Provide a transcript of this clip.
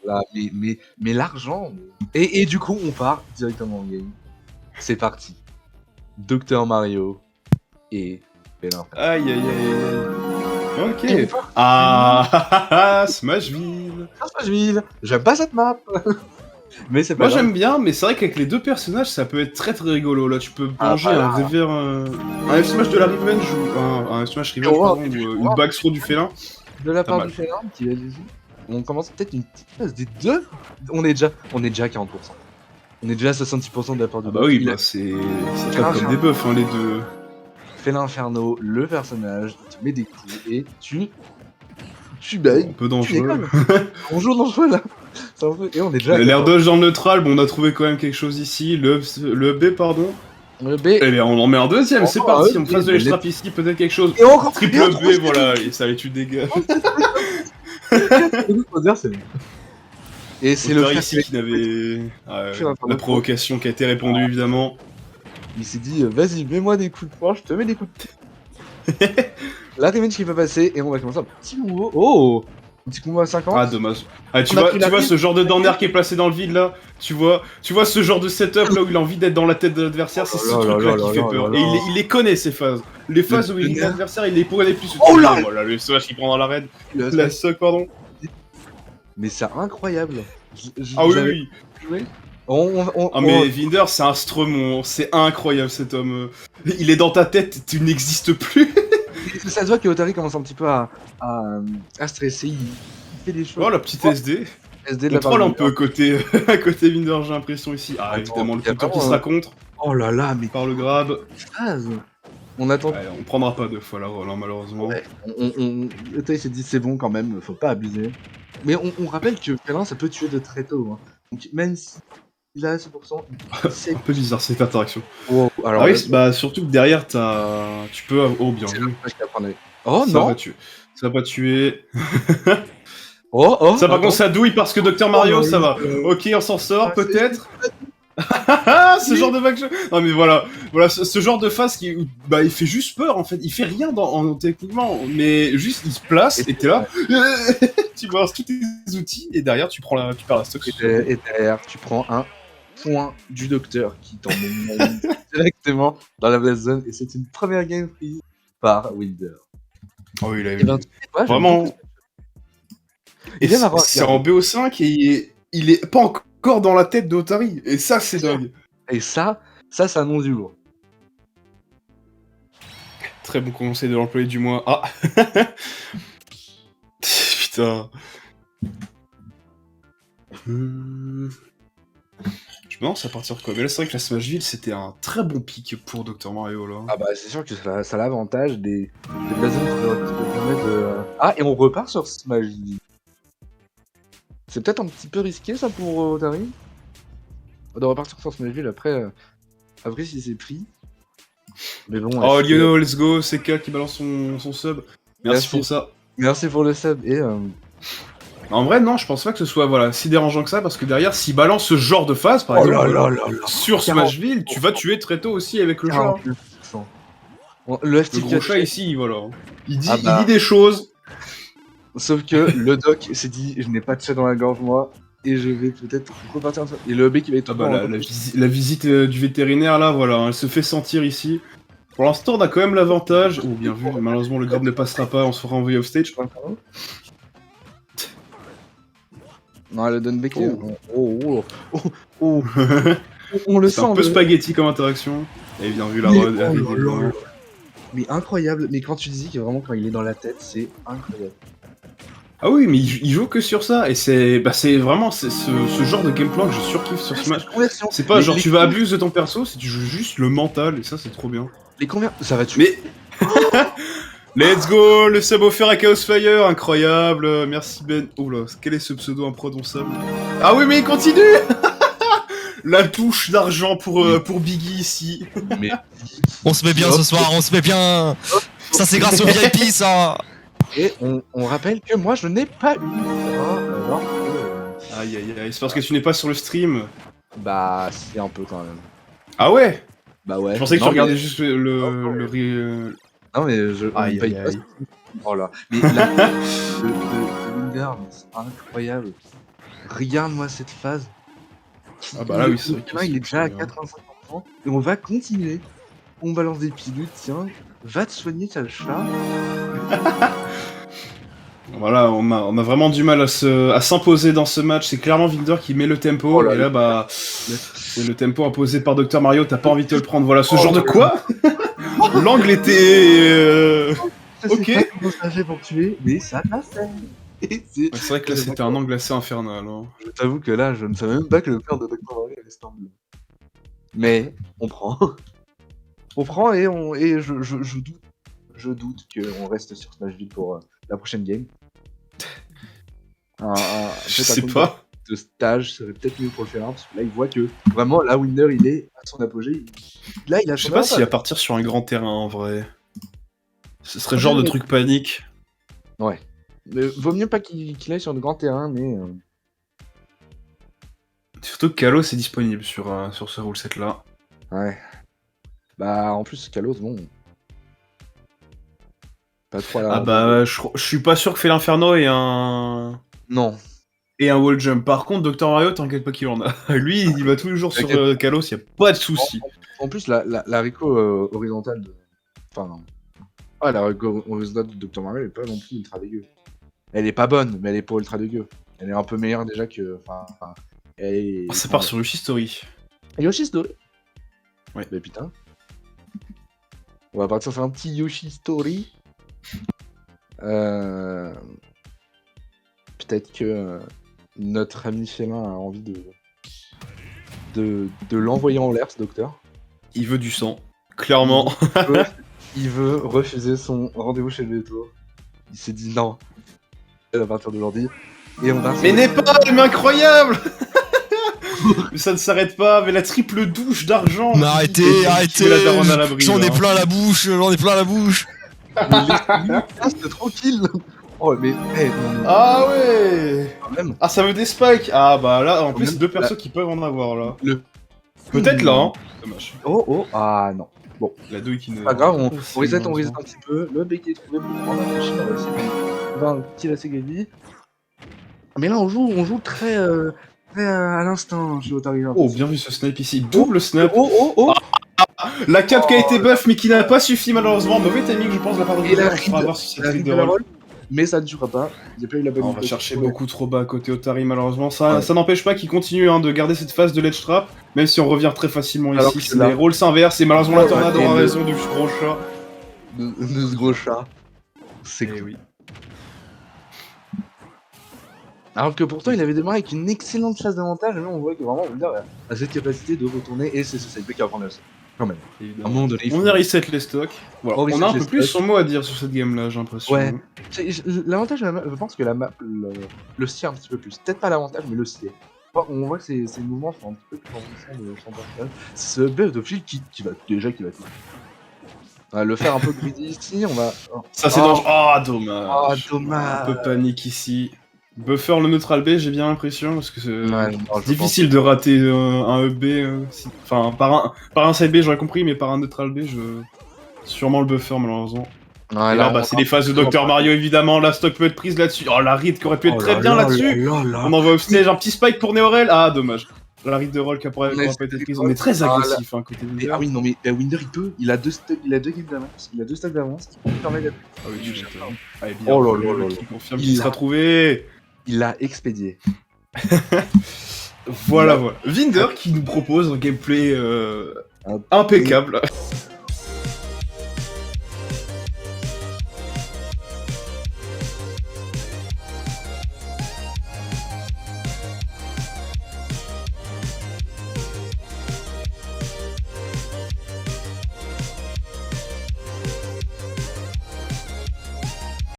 là, mais l'argent. Et du coup, on part directement en game. C'est parti. Docteur Mario et Félin. Aïe aïe aïe aïe. Et on Ok. part. Ah, Smashville. Smashville. J'aime pas cette map. Mais c'est pas Moi grave. j'aime bien, mais c'est vrai qu'avec les deux personnages, ça peut être très très rigolo. Là, tu peux plonger bah un river, un F-Smash de la Revenge ou un F-Smash Revenge, On va pardon, voir, ou on une va backthrow du félin. de la Pas part mal. du Félin qui est dessus. On commence peut-être une petite phase des deux. On est déjà à 40%. On est déjà à 66% de la part de Ah bah Doc. oui, Il a bah c'est fait top comme des buffs, hein, les deux. fait l'inferno, le personnage, il te met des coups et tu Un bailles. peu Tu dangereux. décolles. On joue dangereux là. C'est un peu... Et on est déjà à L'air 14. dodge dans le neutral, bon, on a trouvé quand même quelque chose ici. Le B, pardon. Le B. Eh bien, on en met un deuxième, c'est Encore parti. un On passe de B, l'extrap ici, peut-être quelque chose. Et encore. Triple Et encore, B, voilà, et ça les tue des gars. faut dire, c'est bon. Et c'est le Auteur frère ici qui n'avait. fait un peu La de provocation qui a été répondue, évidemment. Il s'est dit, vas-y, mets-moi des coups de poing, je te mets des coups de pied. La revenge qui va passer et on va commencer un petit combo. Oh, un petit combo à 50. Ah, dommage. Ah, tu On a vois, pris la ce genre de down air qui est placé dans le vide là. Tu vois ce genre de setup là où il a envie d'être dans la tête de l'adversaire. C'est ce là truc là là qui là fait là peur. là Et là. il les connaît ces phases. Les phases où il tonnerre. l'adversaire, il les pourrait les plus. Oh là. Voilà, le slash qui prend dans la raid. Le La suck, pardon. Mais c'est incroyable. Ah oui, J'avais oui. joué. Ah, mais Vinder, c'est un stremon. C'est incroyable cet homme. Il est dans ta tête, tu n'existes plus. Ça se voit que Otari commence un petit peu à stresser. Il fait des choses. Oh, la petite SD. SD de On la part troll de un peu côté Vinder, j'ai l'impression ici. Ah, Attends, évidemment, le y a tout le temps qui vraiment, sera contre Oh là là, mais par le grab. phase. On attend. Ouais, on prendra pas deux fois la roll, hein, malheureusement. Ouais, Otari s'est dit c'est bon quand même, faut pas abuser. Mais on rappelle que Félin ça peut tuer de très tôt. Hein. Donc même si il a 6%, c'est. Un peu bizarre cette interaction. Wow. Alors, Ah oui, bah surtout que derrière, tu peux... Oh, bien c'est vu. l'avantage qu'il apprenait. Oh Ça non. va tuer. Ça va tuer. Oh. Ça, par attends. contre, ça douille parce que Dr Mario, Oh, ça va. Ok, on s'en sort, peut-être. Ce genre de vague. Non, mais voilà. Voilà, ce genre de phase qui... Bah, il fait juste peur, en fait. Il fait rien techniquement. Mais juste, il se place et t'es là. Tu balances tous tes outils et derrière, tu perds la stock. Et derrière, tu prends un point du docteur qui t'emmène directement dans la blast zone. Et c'est une première game prise par Wilder. Oh, il a Et ben, tu sais quoi, j'aime vraiment. beaucoup Et Il vient d'avoir c'est en BO5 et il est pas encore dans la tête d'Otari. Et ça, c'est dingue. Et ça annonce du lourd. Très bon conseil de l'employé du mois. Ah. Putain. Je me lance à partir de quoi? Mais là, c'est vrai que la Smashville, c'était un très bon pick pour Dr Mario, là. Ah bah c'est sûr que ça a l'avantage des blast zones qui te permettent de... Ah, et on repart sur Smash. C'est peut-être un petit peu risqué ça pour Otari de repartir sur Smashville après si c'est pris. Mais bon. Oh, Lionel, let's go, c'est K qui balance son sub. Merci pour ça. Merci pour le sub et En vrai, non, je pense pas que ce soit si dérangeant que ça, parce que derrière, s'il balance ce genre de phase, par exemple, sur Smashville, tu vas tuer très tôt aussi avec le chat. Bon, le gros chat ici, voilà. Il dit des choses. Sauf que le doc s'est dit, je n'ai pas de chat dans la gorge moi, et je vais peut-être repartir en... Et le B qui va être... La visite du vétérinaire, là, voilà, elle se fait sentir ici. Pour l'instant, on a quand même l'avantage. Oh, bien vu, malheureusement, le grab ne passera pas, on se fera envoyer off stage. Non, le Dunbeck... On le sent. C'est un peu spaghetti comme interaction. Et bien vu, la rod. Mais incroyable, mais quand tu dis que vraiment quand il est dans la tête, c'est incroyable. Ah oui, mais il joue que sur ça, et c'est vraiment ce genre de game plan que je surkiffe sur Smash. C'est pas genre tu vas abuser de ton perso, c'est tu joues juste le mental, et ça c'est trop bien. Les conversions, ça va tuer. Mais... Let's go, le sub offert à Chaos Fire, incroyable, merci Ben. Oh là, quel est ce pseudo imprononçable? Ah oui, mais il continue. La touche d'argent pour Biggie ici. Mais... On se met bien ce soir, on se met bien. Ça c'est grâce au VIP ça. Et on rappelle que moi je n'ai pas eu. Aïe aïe aïe, c'est parce que tu n'es pas sur le stream. Bah c'est un peu quand même. Ah ouais? Bah ouais. Je pensais que tu regardais juste le... Non mais je... Aïe aïe aïe. Oh là. Mais là, le Winder, c'est incroyable. Regarde-moi cette phase. Ah bah là, oui, c'est vrai que Là, il est déjà à c'est 85%. Et on va continuer. On balance des pilules, tiens. Va te soigner, t'as le chat. Voilà, on a vraiment du mal à s'imposer dans ce match. C'est clairement Winder qui met le tempo. Oh là et là, bah, c'est le tempo imposé par Dr Mario. T'as pas envie de te le prendre. Voilà, ce genre de quoi. L'angle était. Je Ok. sais pas comment ça fait pour tuer, mais ça l'a fait. Et C'est vrai que là, c'était un angle assez infernal. Hein. Je t'avoue que là, je ne savais même pas que le père de Dr. Mario avait ce angle. Mais on prend. On prend et je doute qu'on reste sur Smashville pour la prochaine game. Je sais pas. De stage serait peut-être mieux pour le faire parce que là il voit que vraiment là Winder il est à son apogée. Là il a Je son sais pas avantage. s'il va partir sur un grand terrain en vrai. Ce serait le genre de truc panique. Ouais. Mais vaut mieux pas qu'il aille sur le grand terrain, mais. Surtout que Kalos est disponible sur ce rule set là. Ouais. Bah en plus Kalos, bon. Pas trop à la. Ah bah je suis pas sûr que fait l'Inferno ait un. Non. Et un wall jump. Par contre, Dr Mario, t'inquiète pas qu'il en a. Lui, il va tous les jours sur Kalos, y a pas de soucis. En plus, la Rico horizontale de. Enfin. Ah, la Rico horizontale de Dr. Mario elle est pas non plus ultra dégueu. Elle est pas bonne, mais elle est pas ultra dégueu. Elle est un peu meilleure déjà que. Enfin. Elle est. Ça part sur Yoshi Story. Yoshi Story. Ouais. Mais putain. On va partir sur un petit Yoshi Story. Peut-être que notre ami Félin a envie de l'envoyer en l'air, ce docteur. Il veut du sang, clairement. Il veut refuser son rendez-vous chez le veto. Il s'est dit non. À partir d'aujourd'hui. Et on va. Mais Népal, mais incroyable. Mais ça ne s'arrête pas, mais la triple douche d'argent. Mais arrêtez, arrêtez. La daronne à l'abri, J'en ai là. plein la bouche, j'en ai plein la bouche. Reste tranquille. Oh mais non, Ah ouais. quand même. Ah, ça veut des spikes. Ah bah là, en plus, même, c'est deux persos qui peuvent en avoir là. Le. Peut-être là, hein. Dommage. Oh ah non. Bon, La douille qui ne. c'est pas grave, on C'est reset un malheureusement. petit peu. Le bec est trouvé pour prendre la machine. On va essayer de faire un petit lacet Gabi. Mais là on joue très à l'instinct chez Otari. Oh, bien vu ce snipe ici. Double snap. Oh. La cap qui a été buff mais qui n'a pas suffi malheureusement. Mauvais timing, je pense, de la part de Et la Winder. On fera voir si c'est La une ride de de la roll. roll. Mais ça ne durera pas. Il n'y a pas eu la bonne On va idée. chercher beaucoup trop bas côté Otari malheureusement. Ça n'empêche pas qu'il continue de garder cette phase de ledge trap, même si on revient très facilement Alors ici. que là- Les rôles s'inversent et malheureusement la Ouais, tornade et aura le- raison du gros chat. de ce gros chat. C'est Eh cool. oui. Alors que pourtant il avait démarré avec une excellente phase d'avantage, et là on voit que vraiment Winder a cette capacité de retourner et c'est ce side qui va prendre le set. Quand même. À un Évidemment. moment donné, il On faut- vient reset les stocks. Voilà. On reset On a un les peu plus stocks. son mot à dire sur cette game là, j'ai l'impression. Ouais. L'avantage de la map, je pense que la map le scie un petit peu plus. Peut-être pas l'avantage, mais le scie. On voit que ces mouvements sont un petit peu plus envahissants de son personnage. C'est ce buff de fil qui va tout. On va le faire un peu greedy ici, on va. Ça c'est dangereux. Ah, dommage. Ah, dommage. Un peu panique ici. Buffer le neutral B, j'ai bien l'impression, parce que c'est Ouais, non, je difficile de rater un EB. Enfin, par un side B, j'aurais compris, mais par un neutral B, sûrement le buffer, malheureusement. pense. Ouais, Et là, bah, c'est les phases de Dr Mario, évidemment. La stock peut être prise là-dessus. Oh, la read qui aurait pu être très bien là-dessus. On envoie upstage, un petit spike pour Neorel. Ah, dommage. La read de roll qui pourrait pas été prise. On est très agressif, hein, côté Winder. Ah oui, non, mais Winder il peut, il a deux stacks d'avance, il a 2 stacks d'avance qui permet d'être. Ah oui, je Allez, bien. Oh là là là Qui confirme Il qu'il sera l'a. trouvé. Il l'a expédié. Voilà. Winder qui nous propose un gameplay impeccable.